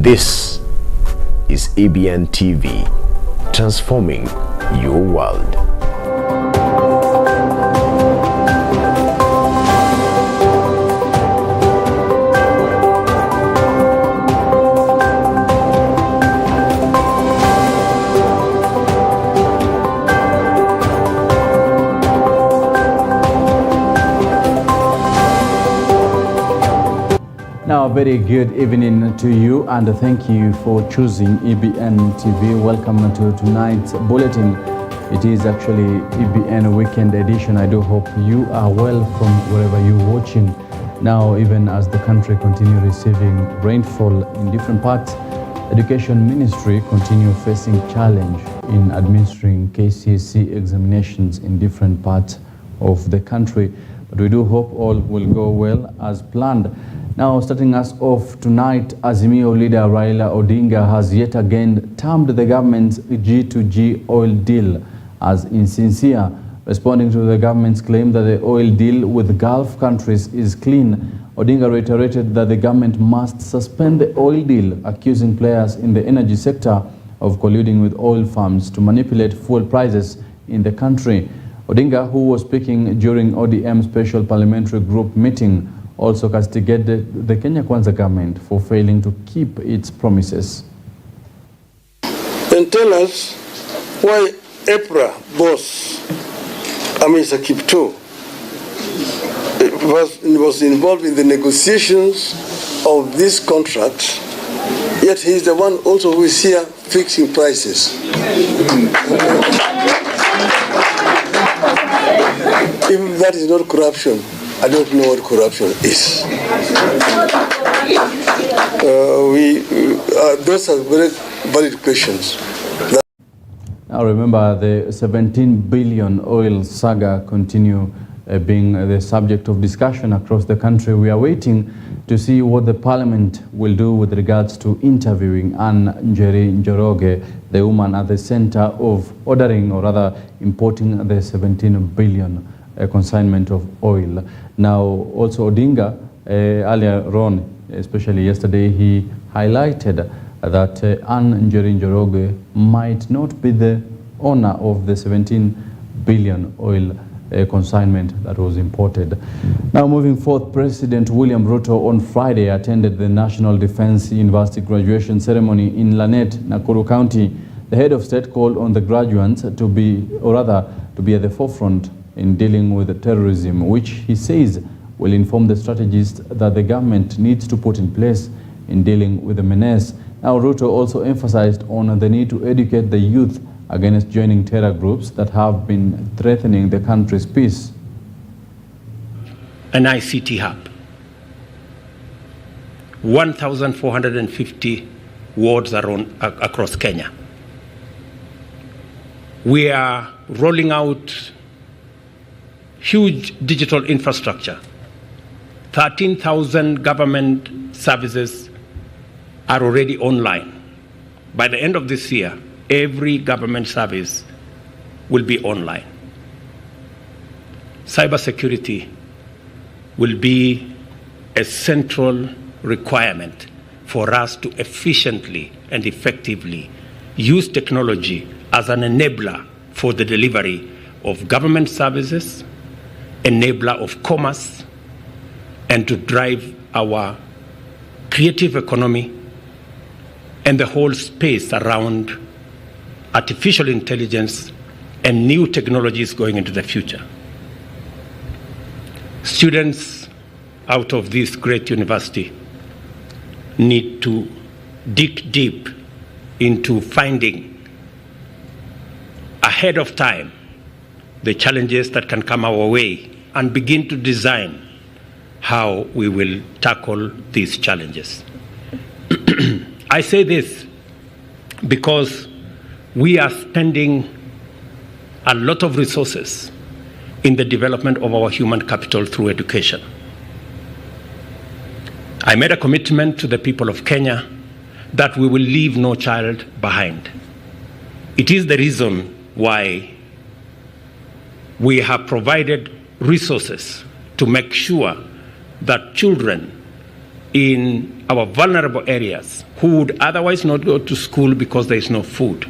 This is EBN TV, transforming your world. Now, a very good evening to you, and thank you for choosing EBN TV. Welcome to tonight's bulletin. It is actually EBN Weekend Edition. I do hope you are well from wherever you're watching. Now, even as the country continue receiving rainfall in different parts, Education Ministry continue facing challenge in administering KCSE examinations in different parts of the country. But we do hope all will go well as planned. Now, starting us off tonight, Azimio leader Raila Odinga has yet again termed the government's G2G oil deal as insincere. Responding to the government's claim that the oil deal with Gulf countries is clean, Odinga reiterated that the government must suspend the oil deal, accusing players in the energy sector of colluding with oil firms to manipulate fuel prices in the country. Odinga, who was speaking during ODM Special Parliamentary Group meeting, also castigated the Kenya Kwanza government for failing to keep its promises. Then tell us why EPRA boss, Amisa Kipto, was involved in the negotiations of this contract, yet he's the one also who is here fixing prices. If that is not corruption, I don't know what corruption is. Those are very valid questions. Now remember, the 17 billion oil saga continue being the subject of discussion across the country. We are waiting to see what the parliament will do with regards to interviewing Anne Njoroge, the woman at the center of ordering, or rather importing, the 17 billion consignment of oil. Now, also Odinga, earlier on, especially yesterday, he highlighted that Anne Njoroge might not be the owner of the 17 billion oil consignment that was imported. Now, moving forth, President William Ruto on Friday attended the National Defense University graduation ceremony in Lanet, Nakuru County. The head of state called on the graduates to be at the forefront in dealing with terrorism, which he says will inform the strategies that the government needs to put in place in dealing with the menace. Now, Ruto also emphasized on the need to educate the youth against joining terror groups that have been threatening the country's peace. An ICT hub, 1,450 wards across Kenya. We are rolling out huge digital infrastructure. 13,000 government services are already online. By the end of this year, every government service will be online. Cybersecurity will be a central requirement for us to efficiently and effectively use technology as an enabler for the delivery of government services, enabler of commerce, and to drive our creative economy and the whole space around artificial intelligence and new technologies going into the future. Students out of this great university need to dig deep into finding ahead of time the challenges that can come our way and begin to design how we will tackle these challenges. I say this because we are spending a lot of resources in the development of our human capital through education. I made a commitment to the people of Kenya that we will leave no child behind. It is the reason why we have provided resources to make sure that children in our vulnerable areas who would otherwise not go to school because there is no food,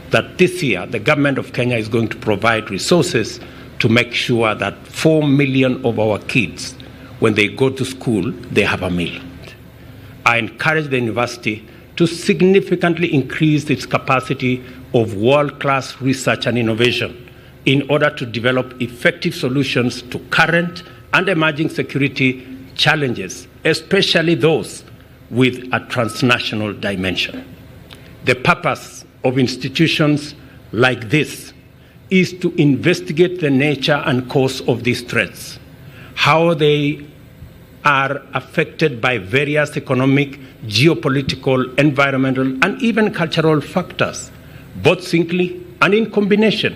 that this year the government of Kenya is going to provide resources to make sure that 4 million of our kids, when they go to school, they have a meal. I encourage the university to significantly increase its capacity of world-class research and innovation in order to develop effective solutions to current and emerging security challenges, especially those with a transnational dimension. The purpose of institutions like this is to investigate the nature and cause of these threats, how they are affected by various economic, geopolitical, environmental, and even cultural factors, both singly and in combination,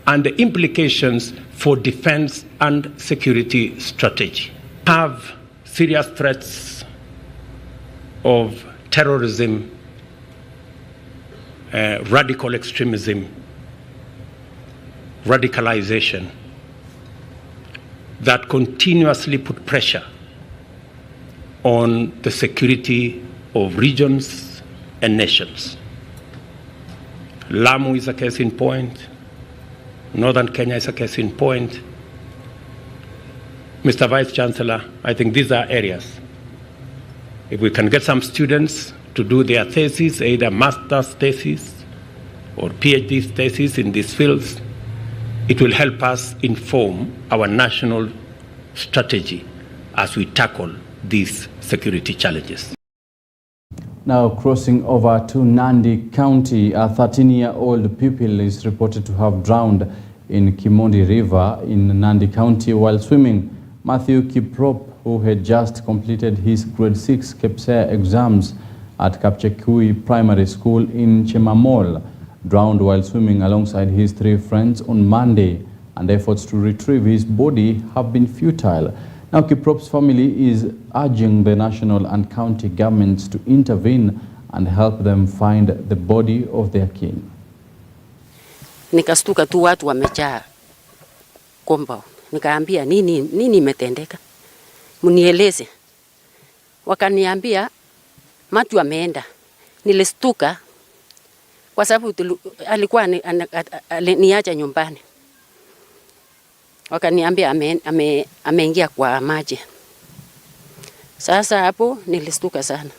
and the implications for defense and security strategy. Have serious threats of terrorism, radical extremism, radicalization that continuously put pressure on the security of regions and nations. Lamu is a case in point. Northern Kenya is a case in point. Mr. Vice Chancellor, I think these are areas. If we can get some students to do their thesis, either master's thesis or PhD thesis in these fields, it will help us inform our national strategy as we tackle these security challenges. Now, crossing over to Nandi County, a 13-year-old pupil is reported to have drowned in Kimondi River in Nandi County while swimming. Matthew Kiprop, who had just completed his grade 6 KPSEA exams at Kapchekui Primary School in Chemamol, drowned while swimming alongside his 3 friends on Monday, and efforts to retrieve his body have been futile. Now, Kiprop's family is urging the national and county governments to intervene and help them find the body of their king. Nikastuka tu watu wamejaa compound. Nikaambia nini imetendeka? Munieleze. Wakaniambia Matthew ameenda. Nilistuka kwa sababu alikuwa niacha nyumbani. Wakaniambia ameingia kwa maji. Sasa hapo nilistuka sana.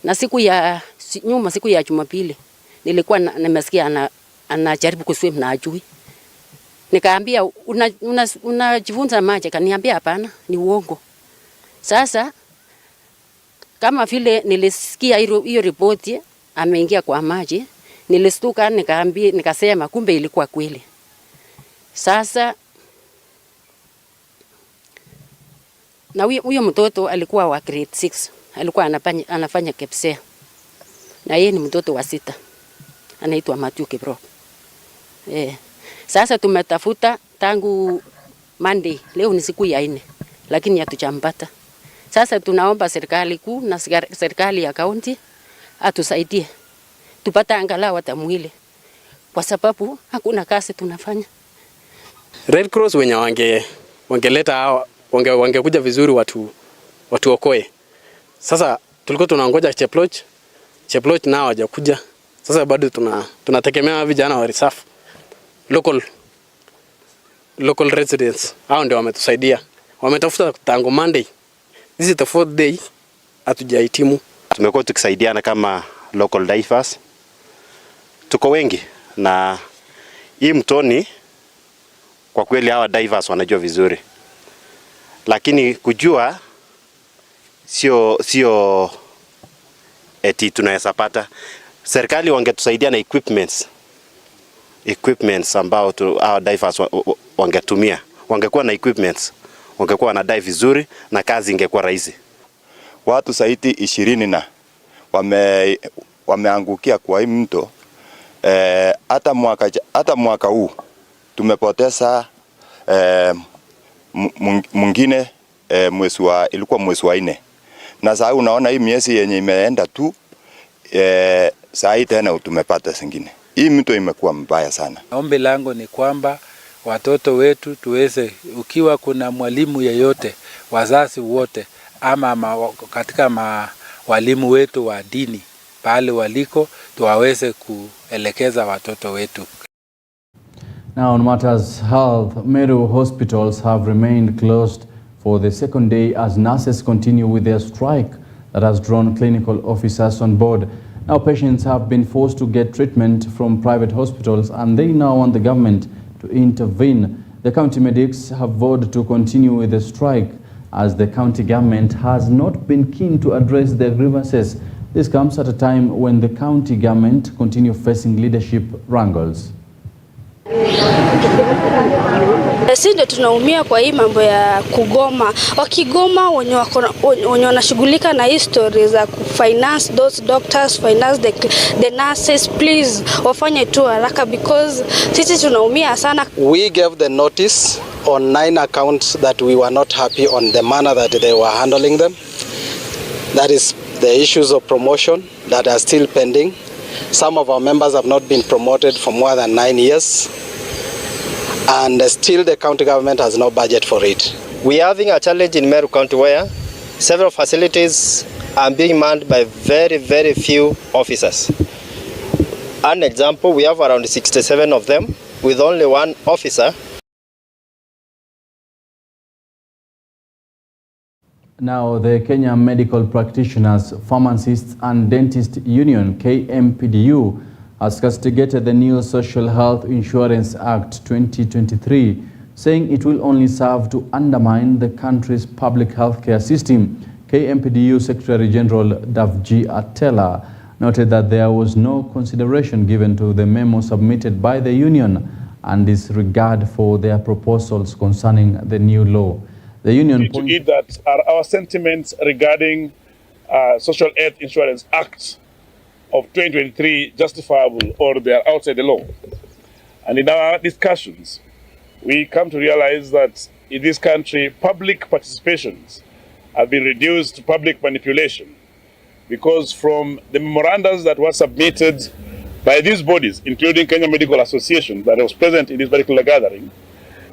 Na siku ya Jumapili nilikuwa nimesikia anajaribu kuswim na ajui. Nikaambia unajifunza maji? Kaniambia hapana, ni uongo. Sasa kama vile nilisikia hiyo ripoti ameingia kwa maji, nilistuka nikasema kumbe ilikuwa kweli. Sasa na huyo mtoto alikuwa wa grade 6, alikuwa anafanya KPSEA. Na yeye ni mtoto wa 6. Anaitwa Matthew Kiprop. Sasa tumetafuta tangu Monday, leo ni siku ya 4, lakini hatujampata. Sasa tunaomba serikali kuu na serikali ya kaunti atusaidie tupate angalau hata mwili, kwa sababu hakuna kazi tunafanya. Red Cross wenye wangeleta wangekuja vizuri watu okoe. Sasa tulikuwa tunangoja Cheploch nao hawajakuja. Sasa bado tunategemea vijana wa reserve local residents. Hao ndio wametusaidia. Wametafuta tangu Monday. This is the 4th day hatujahitimu. Tumekuwa tukisaidiana kama local divers. Tuko wengi na hii mtoni kwa kweli hawa divers wanajua vizuri. Lakini kujua sio eti tunaweza pata. Serikali wangetusaidia na equipments ambao hawa divers wangetumia. Wangekuwa na equipments, wangekuwa na dive vizuri na kazi ingekuwa rahisi. Watu zaidi 20 na wameangukia kwa hii mto. Hata mwaka huu tumepoteza mwingine ilikuwa mwezi wa 4. Na sasa unaona hii miezi yenye imeenda tu saa tena tumepata zingine. Hii mto imekuwa mbaya sana. Ombi langu ni kwamba watoto wetu tuweze, ukiwa kuna mwalimu yeyote, wazazi wote ama katika walimu wetu wa dini pale waliko, tuwaweze kuelekeza watoto wetu. Now on matters health, Meru hospitals have remained closed for the second day as nurses continue with their strike that has drawn clinical officers on board. Now patients have been forced to get treatment from private hospitals and they now want the government to intervene. The county medics have vowed to continue with the strike as the county government has not been keen to address their grievances. This comes at a time when the county government continue facing leadership wrangles. Sisi ndio tunaumia kwa hii mambo ya kugoma. Wakigoma wenye wanashughulika na history za finance those doctors, finance the nurses, please wafanye tu haraka because sisi tunaumia sana. We gave the notice on 9 accounts that we were not happy on the manner that they were handling them. That is the issues of promotion that are still pending. Some of our members have not been promoted for more than 9 years. And still the county government has no budget for it. We are having a challenge in Meru County where several facilities are being manned by very, very few officers. An example, we have around 67 of them with only 1 officer. Now, the Kenya Medical Practitioners, Pharmacists and Dentists Union, KMPDU, has castigated the new Social Health Insurance Act 2023, saying it will only serve to undermine the country's public healthcare system. KMPDU Secretary General Davji Atela noted that there was no consideration given to the memo submitted by the union and disregard for their proposals concerning the new law. The union pointed that are our sentiments regarding Social Health Insurance Act of 2023 justifiable or they are outside the law. And in our discussions, we come to realize that in this country, public participations have been reduced to public manipulation because from the memorandums that were submitted by these bodies, including Kenya Medical Association that was present in this particular gathering,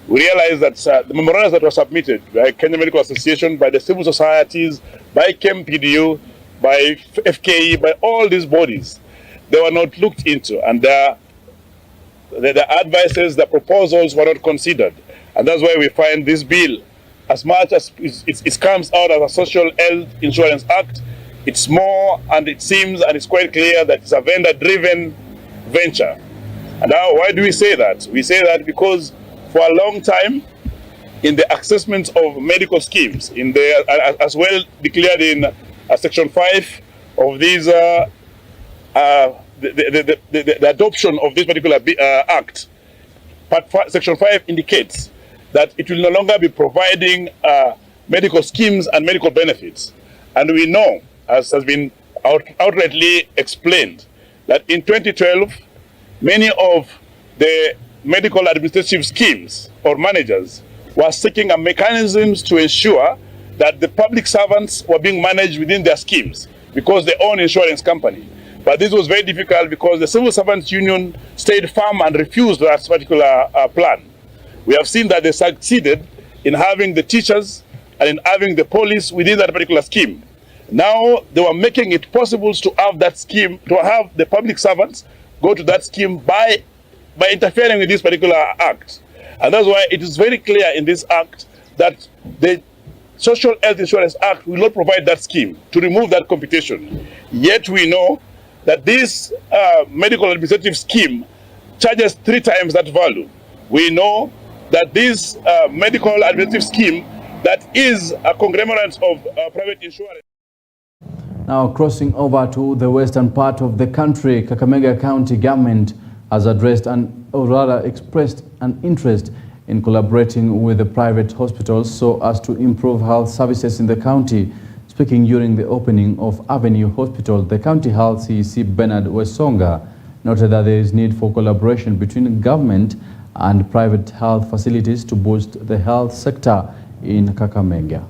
we realized that the memorandums that were submitted by Kenya Medical Association, by the civil societies, by KMPDU, by FKE, by all these bodies, they were not looked into, and the advices, the proposals were not considered. And that's why we find this bill, as much as it comes out as a Social Health Insurance Act, it's more, and it seems, and it's quite clear that it's a vendor-driven venture. And now, why do we say that? We say that because for a long time, in the assessment of medical schemes, in the as well declared in Section 5 of these, the adoption of this particular act, Section 5 indicates that it will no longer be providing medical schemes and medical benefits. And we know, as has been outrightly explained, that in 2012, many of the medical administrative schemes or managers were seeking mechanisms to ensure that the public servants were being managed within their schemes because they own insurance company. But this was very difficult because the Civil Servants Union stayed firm and refused that particular plan. We have seen that they succeeded in having the teachers and in having the police within that particular scheme. Now they were making it possible to have that scheme, to have the public servants go to that scheme by interfering with this particular act. And that's why it is very clear in this act that the Social Health Insurance Act will not provide that scheme to remove that computation. Yet we know that this medical administrative scheme charges 3 times that value. We know that this medical administrative scheme that is a conglomerate of private insurance. Now crossing over to the western part of the country, Kakamega County government has addressed or rather expressed an interest in collaborating with the private hospitals so as to improve health services in the county. Speaking during the opening of Avenue Hospital, the County Health CEC Bernard Wesonga noted that there is need for collaboration between government and private health facilities to boost the health sector in Kakamega.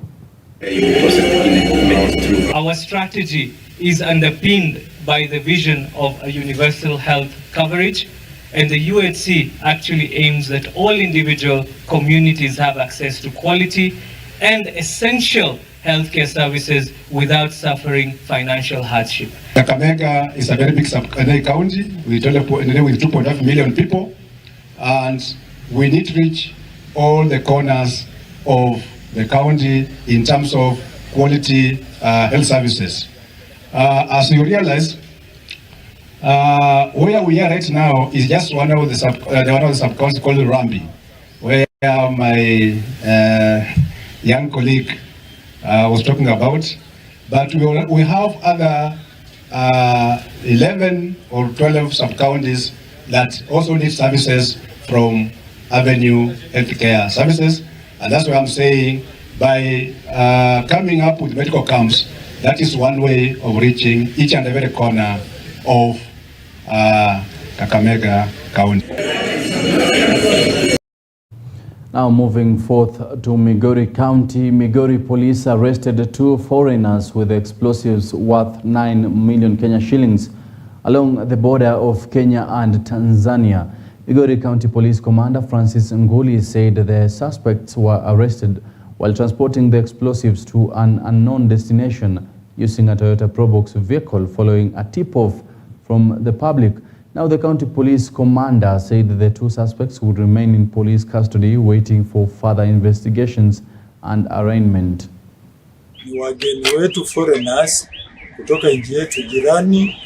Our strategy is underpinned by the vision of a universal health coverage, and the UHC actually aims that all individual communities have access to quality and essential healthcare services without suffering financial hardship. Kakamega is a very big county. We with 2.5 million people, and we need to reach all the corners of the county in terms of quality health services. As you realize, where we are right now is just one of the sub-counties called Rambi, where my young colleague was talking about. But we have other 11 or 12 sub-counties that also need services from Avenue Healthcare Services. And that's why I'm saying by coming up with medical camps, that is one way of reaching each and every corner of Kakamega County. Now moving forth to Migori County, Migori police arrested 2 foreigners with explosives worth 9 million Kenya shillings along the border of Kenya and Tanzania. Migori County Police Commander Francis Nguli said the suspects were arrested while transporting the explosives to an unknown destination using a Toyota Probox vehicle following a tip-off from the public. Now the county police commander said the 2 suspects would remain in police custody waiting for further investigations and arraignment. Ni wageni wetu foreigners kutoka nchi yetu jirani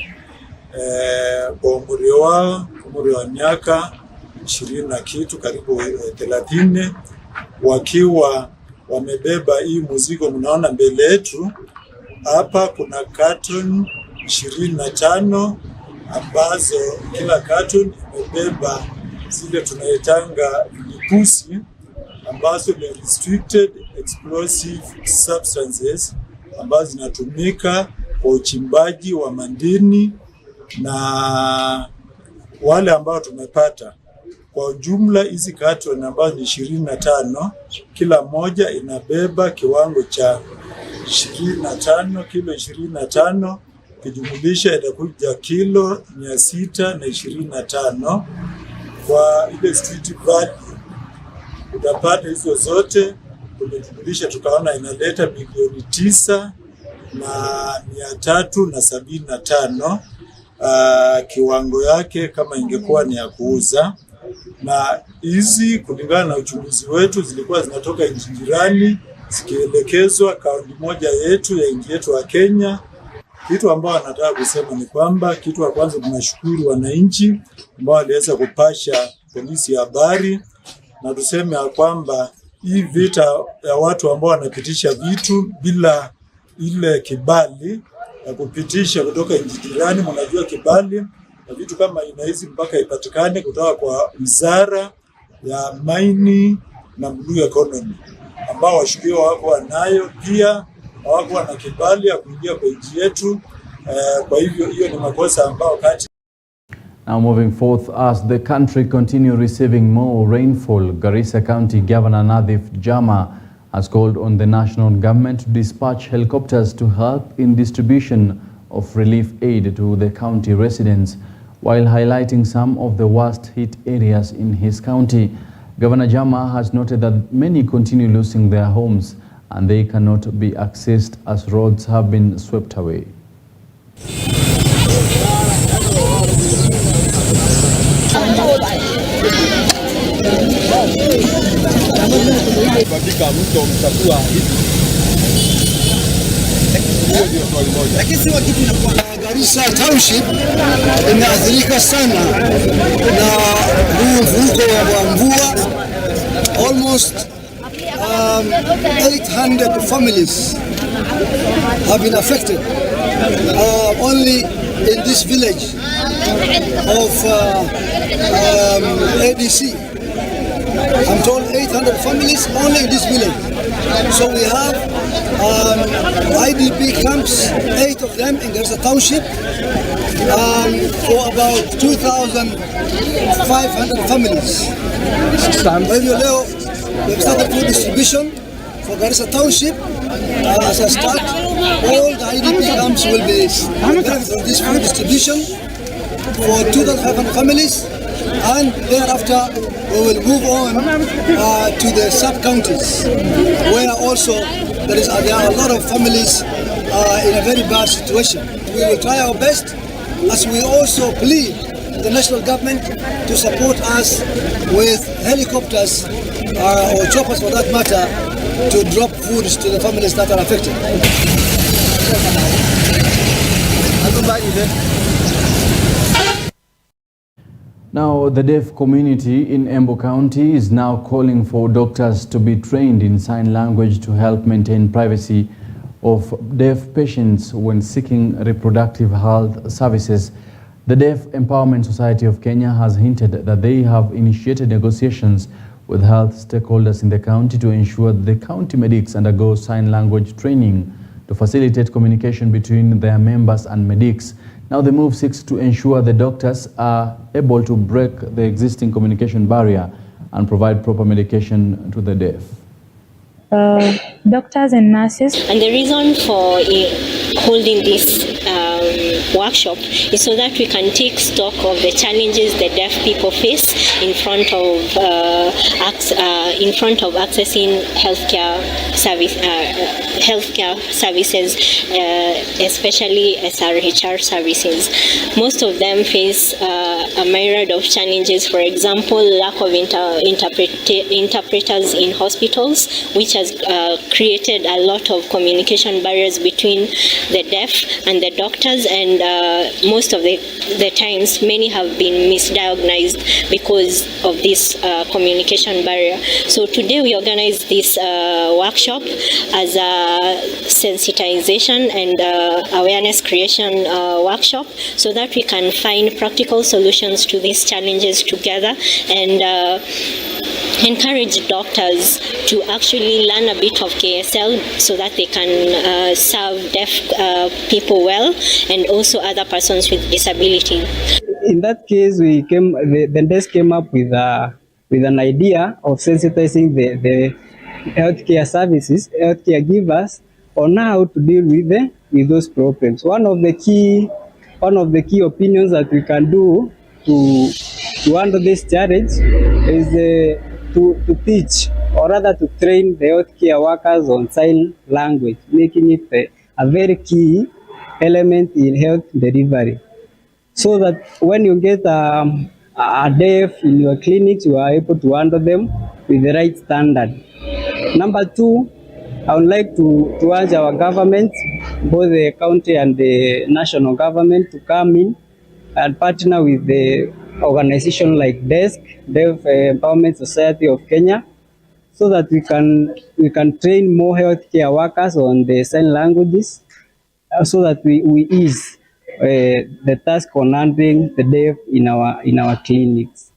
kwa umri wa miaka 20 na kitu karibu 30, wakiwa wamebeba hii mzigo mnaona mbele yetu. Hapa kuna carton 25 ambazo kila carton imebeba zile tunaitanga vipusi ambazo ni restricted explosive substances ambazo zinatumika kwa uchimbaji wa madini, na wale ambao tumepata kwa jumla hizi carton ambazo ni 25, kila moja inabeba kiwango cha 25 kilo 25, kijumulisha itakuja kilo 625. Kwa ile street value utapata hizo zote tumejumulisha, tukaona inaleta milioni 9,375 kiwango yake kama ingekuwa ni ya kuuza. Na hizi kulingana na uchunguzi wetu zilikuwa zinatoka nchi jirani zikielekezwa kaunti moja yetu ya nchi yetu wa Kenya. Kitu ambao nataka kusema ni kwamba kitu wa kwanza tunashukuru wananchi ambao waliweza kupasha polisi habari, na tuseme ya kwamba hii vita ya watu ambao wanapitisha vitu bila ile kibali ya kupitisha kutoka nchi jirani, mnajua kibali na vitu kama hizi mpaka ipatikane kutoka kwa wizara ya maini na blue economy, ambao washukiwa wako wanayo, pia hawako na kibali ya kuingia kwa nchi yetu. Kwa hivyo hiyo ni makosa ambao kati. Now moving forth, as the country continue receiving more rainfall, Garissa County Governor Nadhif Jama has called on the national government to dispatch helicopters to help in distribution of relief aid to the county residents. While highlighting some of the worst hit areas in his county, Governor Jama has noted that many continue losing their homes and they cannot be accessed as roads have been swept away. Garissa Township imeathirika sana na huu mvuko wa mvua. Almost 800 families have been affected only in this village of ADC. I'm told 800 families only in this village. So we have IDP camps, 8 of them in Garissa Township, for about 2,500 families. Leo, we've started food distribution for Garissa Township. As a start, all the IDP camps will be benefiting from this food distribution for 2,500 families. and thereafter we will move on to the sub-counties, where also there are a lot of families in a very bad situation. We will try our best, as we also plead the national government to support us with helicopters or choppers for that matter, to drop food to the families that are affected. Now, the deaf community in Embu County is now calling for doctors to be trained in sign language to help maintain privacy of deaf patients when seeking reproductive health services. The Deaf Empowerment Society of Kenya has hinted that they have initiated negotiations with health stakeholders in the county to ensure the county medics undergo sign language training to facilitate communication between their members and medics. Now the move seeks to ensure the doctors are able to break the existing communication barrier and provide proper medication to the deaf. Doctors and nurses. And the reason for holding this workshop is so that we can take stock of the challenges the deaf people face in front of accessing healthcare services, especially SRHR services. Most of them face a myriad of challenges. For example, lack of interpreters in hospitals, which has created a lot of communication barriers between the deaf and the doctors, and most of the times many have been misdiagnosed because of this communication barrier. So today we organized this workshop as a sensitization and awareness creation workshop, so that we can find practical solutions to these challenges together and encourage doctors to actually learn a bit of KSL so that they can serve deaf people well, and also other persons with disability. In that case, the desk came up with an idea of sensitizing the healthcare services, healthcare givers, on how to deal with those problems. One of the key opinions that we can do to handle this challenge is to teach, or rather to train the healthcare workers on sign language, making it a very key element in health delivery, so that when you get a deaf in your clinics, you are able to handle them with the right standard. Number two, I would like to urge our government, both the county and the national government, to come in and partner with the organization like Deaf Empowerment Society of Kenya, so that we can train more healthcare workers on the sign languages, so that we ease the task on handling the deaf in our clinics.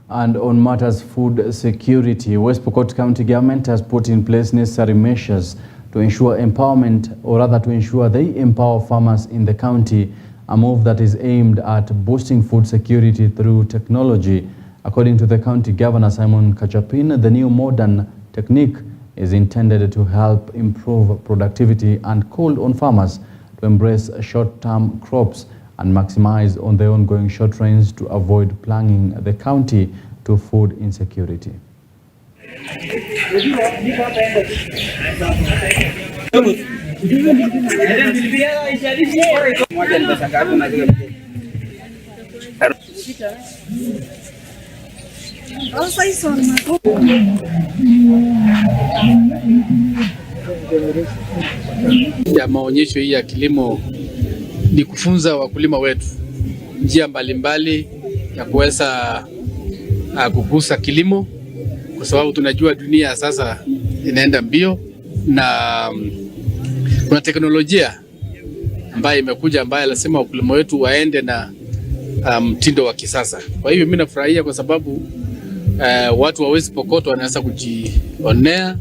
And on matters food security, West Pokot County government has put in place necessary measures to ensure empowerment, or rather to ensure they empower farmers in the county, a move that is aimed at boosting food security through technology. According to the county governor, Simon Kachapin, the new modern technique is intended to help improve productivity and called on farmers to embrace short-term crops and maximize on the ongoing short rains to avoid plunging the county to food insecurity. Ya maonyesho hii ya kilimo ni kufunza wakulima wetu njia mbalimbali ya kuweza kukuza kilimo, kwa sababu tunajua dunia sasa inaenda mbio na kuna teknolojia ambayo imekuja ambayo lazima wakulima wetu waende na mtindo wa kisasa. Kwa hivyo mimi nafurahia kwa sababu watu wa West Pokot wanaweza kujionea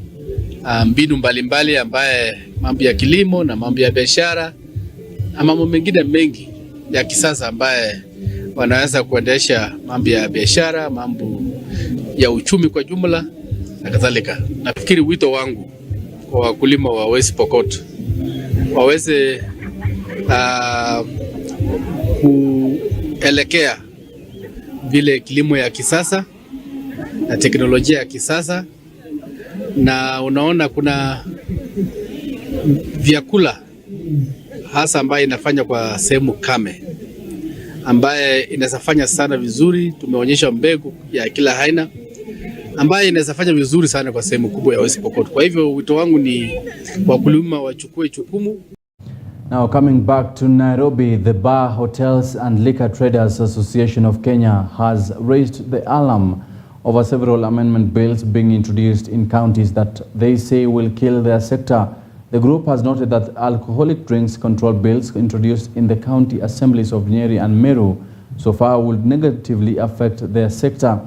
mbinu mbalimbali ambaye mambo ya kilimo na mambo ya biashara na mambo mengine mengi ya kisasa ambaye wanaweza kuendesha mambo ya biashara, mambo ya uchumi kwa jumla na kadhalika. Nafikiri wito wangu kwa wakulima wa West Pokot waweze tukielekea vile kilimo ya kisasa na teknolojia ya kisasa, na unaona kuna vyakula hasa ambaye inafanya kwa sehemu kame ambaye inawezafanya sana vizuri. Tumeonyesha mbegu ya kila aina ambaye inawezafanya vizuri sana kwa sehemu kubwa ya West Pokot. Kwa hivyo wito wangu ni wakulima wachukue jukumu. Now coming back to Nairobi, the Bar, Hotels and Liquor Traders Association of Kenya has raised the alarm over several amendment bills being introduced in counties that they say will kill their sector. The group has noted that alcoholic drinks control bills introduced in the county assemblies of Nyeri and Meru so far would negatively affect their sector.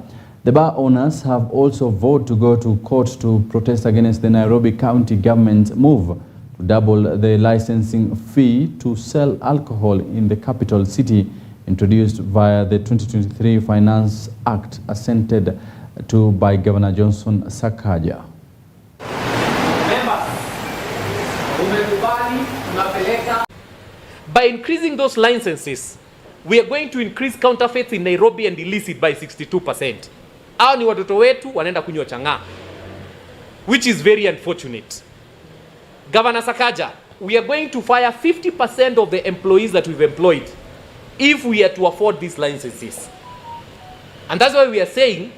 The bar owners have also vowed to go to court to protest against the Nairobi County government's move to double the licensing fee to sell alcohol in the capital city, introduced via the 2023 Finance Act assented to by Governor Johnson Saga. By increasing those licenses, we are going to increase counterfeits in Nairobi and illicit by 62%. Hao ni watoto wetu wanaenda kunywa chang'aa, which is very unfortunate. Governor Sakaja, we are going to fire 50% of the employees that we've employed if we are to afford these licenses. And that's why we are saying,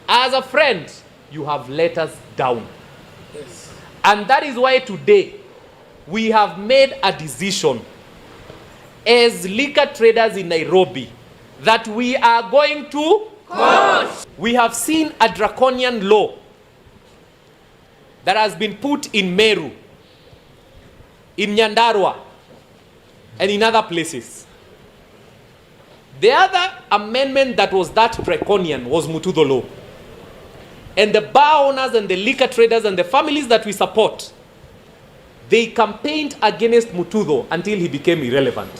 as a friend, you have let us down. Yes. And that is why today we have made a decision as liquor traders in Nairobi that we are going to court. We have seen a draconian law that has been put in Meru, in Nyandarua, and in other places. The other amendment that was that draconian was Mutudho law. And the bar owners and the liquor traders and the families that we support, they campaigned against Mutudho until he became irrelevant.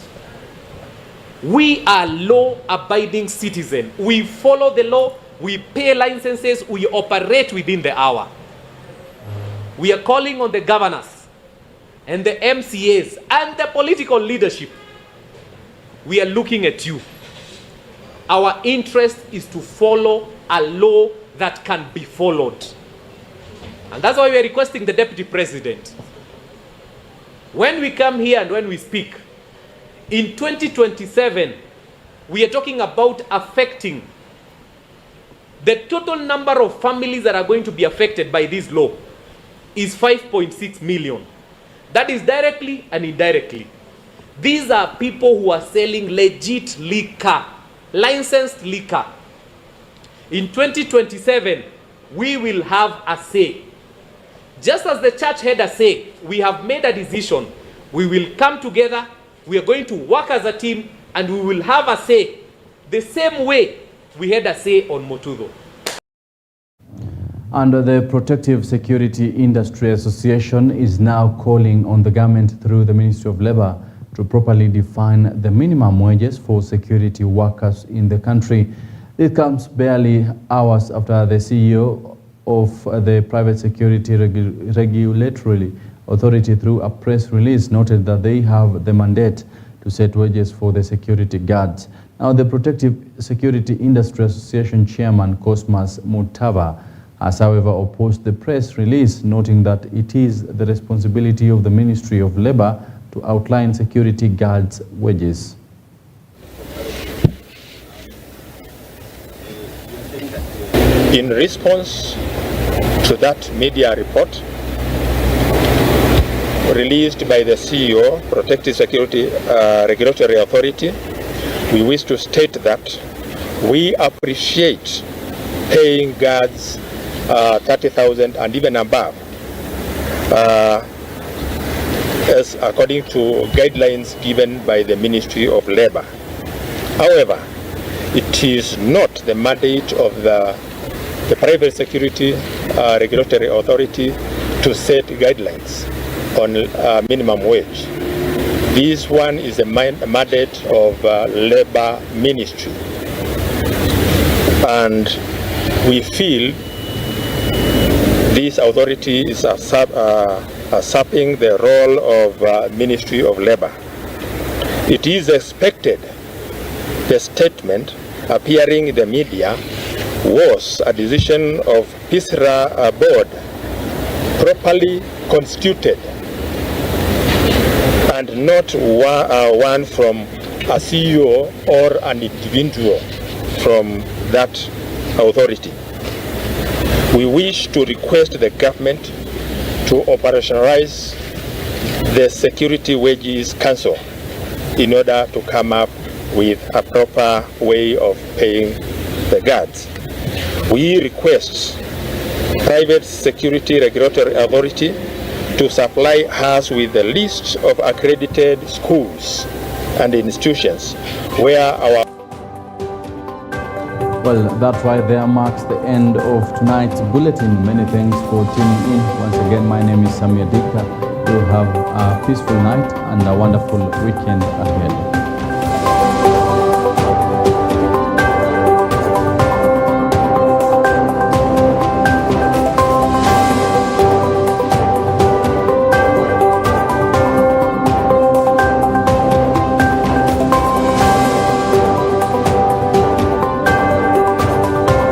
We are law-abiding citizens. We follow the law, we pay licenses, we operate within the hour. We are calling on the governors and the MCAs and the political leadership. We are looking at you. Our interest is to follow a law that can be followed. And that's why we are requesting the Deputy President, when we come here and when we speak, in 2027, we are talking about affecting the total number of families that are going to be affected by this law is 5.6 million. That is directly and indirectly. These are people who are selling legit liquor, licensed liquor. In 2027, we will have a say. Just as the church had a say, we have made a decision. We will come together, we are going to work as a team, and we will have a say the same way we had a say on Mutudho. And the Protective Security Industry Association is now calling on the government through the Ministry of Labour to properly define the minimum wages for security workers in the country. This comes barely hours after the CEO of the Private Security Regulatory Authority, through a press release, noted that they have the mandate to set wages for the security guards. Now, the Protective Security Industry Association Chairman Cosmas Mutava has, however, opposed the press release, noting that it is the responsibility of the Ministry of Labour to outline security guards' wages. In response to that media report released by the CEO, Protective Security Regulatory Authority, we wish to state that we appreciate paying guards 30,000 and even above, as according to guidelines given by the Ministry of Labour. However, it is not the mandate of the Private Security Regulatory Authority to set guidelines on minimum wage. This one is a mandate of Labour Ministry, and we feel this authority is usurping the role of Ministry of Labour. It is expected the statement appearing in the media was a decision of PISRA board properly constituted and not one from a CEO or an individual from that authority. We wish to request the government to operationalize the Security Wages Council in order to come up with a proper way of paying the guards. We request private security regulatory authority to supply us with a list of accredited schools and institutions where our... Well, that's right there marks the end of tonight's bulletin. Many thanks for tuning in. Once again, my name is Samia Dika. You have a peaceful night and a wonderful weekend ahead.